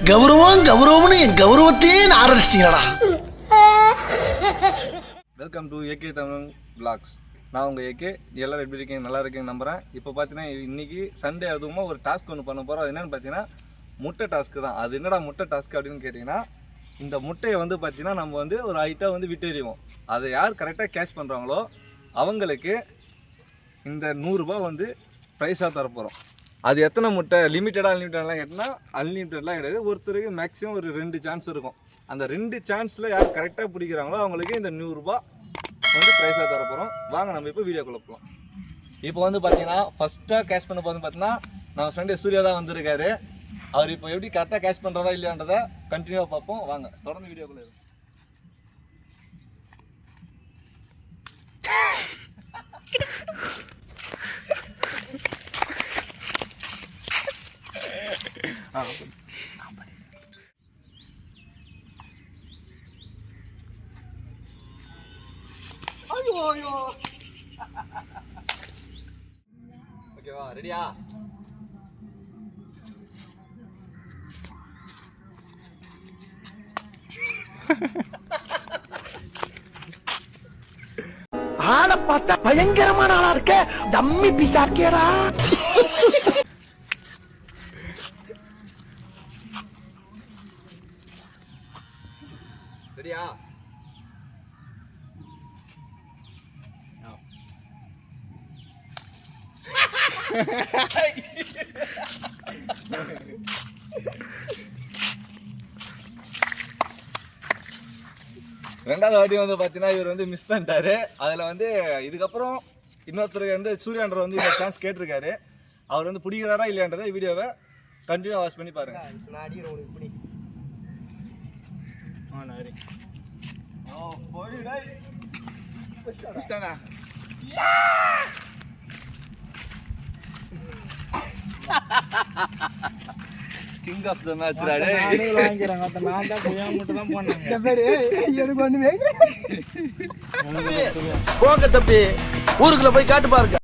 கௌரவம் கௌரவம்னு என் கௌரவத்தையே ஆரம்பிச்சிட்டீங்களா? Welcome to AK Tamil vlogs. நான் உங்கள் ஏகே. எல்லோரும் எப்படி இருக்கீங்க? நல்லா இருக்கீங்க நம்புகிறேன். இப்போ பார்த்தீங்கன்னா இன்றைக்கி சண்டே அதுவுமா ஒரு டாஸ்க் ஒன்று பண்ண போகிறோம். அது என்னென்னு பார்த்தீங்கன்னா முட்டை டாஸ்க்கு தான். அது என்னடா முட்டை டாஸ்க்கு அப்படின்னு கேட்டிங்கன்னா, இந்த முட்டையை வந்து பார்த்தீங்கன்னா நம்ம வந்து ஒரு ஹைட்டாக வந்து விட்டெறிவோம். அதை யார் கரெக்டாக கேட்ச் பண்ணுறாங்களோ அவங்களுக்கு இந்த 100 ரூபாய் வந்து ப்ரைஸாக தரப்போகிறோம். அது எத்தனை முட்டை, லிமிட்டடாக அன்லிமிட்டட்லாம் கேட்டால் அன்லிமிட்டட்லாம் கிடையாது. ஒருத்தருக்கு மேக்ஸிமம் ஒரு 2 சான்ஸ் இருக்கும். அந்த 2 சான்ஸில் யார் கரெக்டாக பிடிக்கிறாங்களோ அவங்களுக்கு இந்த 100 ரூபாய் வந்து ப்ரைஸாக தரப்போகிறோம். வாங்க நம்ம இப்போ வீடியோக்குள்ள போகலாம். இப்போ வந்து பார்த்தீங்கன்னா ஃபஸ்ட்டாக கேட்ச் பண்ண போது பார்த்தீங்கன்னா நம்ம ஃப்ரெண்டு சூர்யா தான் வந்திருக்காரு. அவர் இப்போ எப்படி கரெக்டாக கேட்ச் பண்ணுறாரா இல்லையான்றதை கண்டினியூவாக பார்ப்போம். வாங்க தொடர்ந்து வீடியோக்குள்ளே இருக்கும். ஓகேவா, ரெடியா? ஆளை பார்த்தா பயங்கரமான ஆளா இருக்க, டம்மி பீஸா இருக்கேடா. ரெடியா? ரெண்டாவது வாட்டி வந்து பார்த்தீங்கன்னா இவர் வந்து மிஸ் பண்ணிட்டாரு. அதில் வந்து இதுக்கப்புறம் இன்னொருத்தருக்கு வந்து சூர்யான்ற வந்து இந்த சான்ஸ் கேட்டிருக்காரு. அவர் வந்து பிடிக்கிறாரா இல்லையான்றதை வீடியோவை கண்டினியூ வாட்ச் பண்ணி பாருங்க. கிங் ஆஃப் த மேட்ச் ராடே. போங்க தம்பி, ஊருக்குள்ள போய் காட்டு பாருங்க.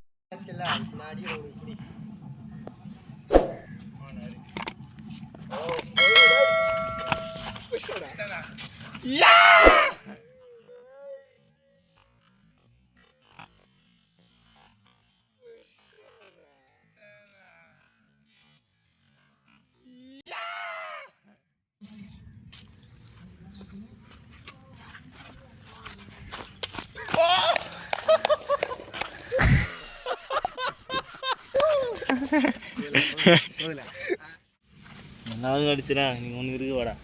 நான் அடிச்சுனா நீ ஒன்று இருக்கு வாடா.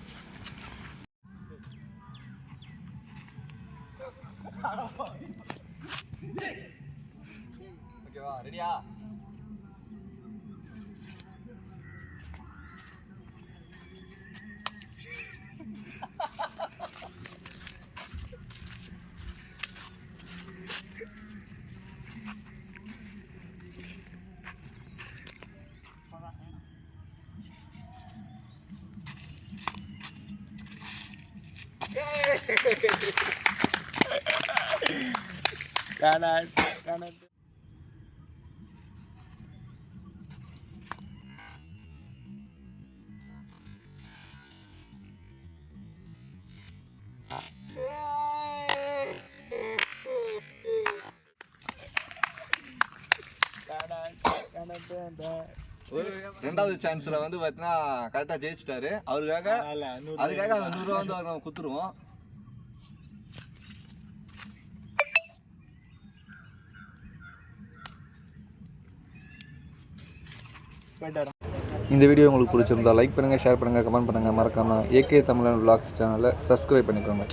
ஓகேவா, ரெடியா? Kanan. ரெண்டாவது சான்ஸ்ல வந்து பார்த்தீங்கன்னா கரெக்டாக ஜெயிச்சிட்டாரு. அதுக்காக அந்த 100 ரூபா வந்து நம்ம குத்துருவோம். இந்த வீடியோ உங்களுக்கு பிடிச்சிருந்தா லைக் பண்ணுங்கள், ஷேர் பண்ணுங்கள், கமெண்ட் பண்ணுங்கள். மறக்காமல் ஏகே தமிழன் விளாக்ஸ் சேனலை சப்ஸ்கிரைப் பண்ணிக்கோங்க.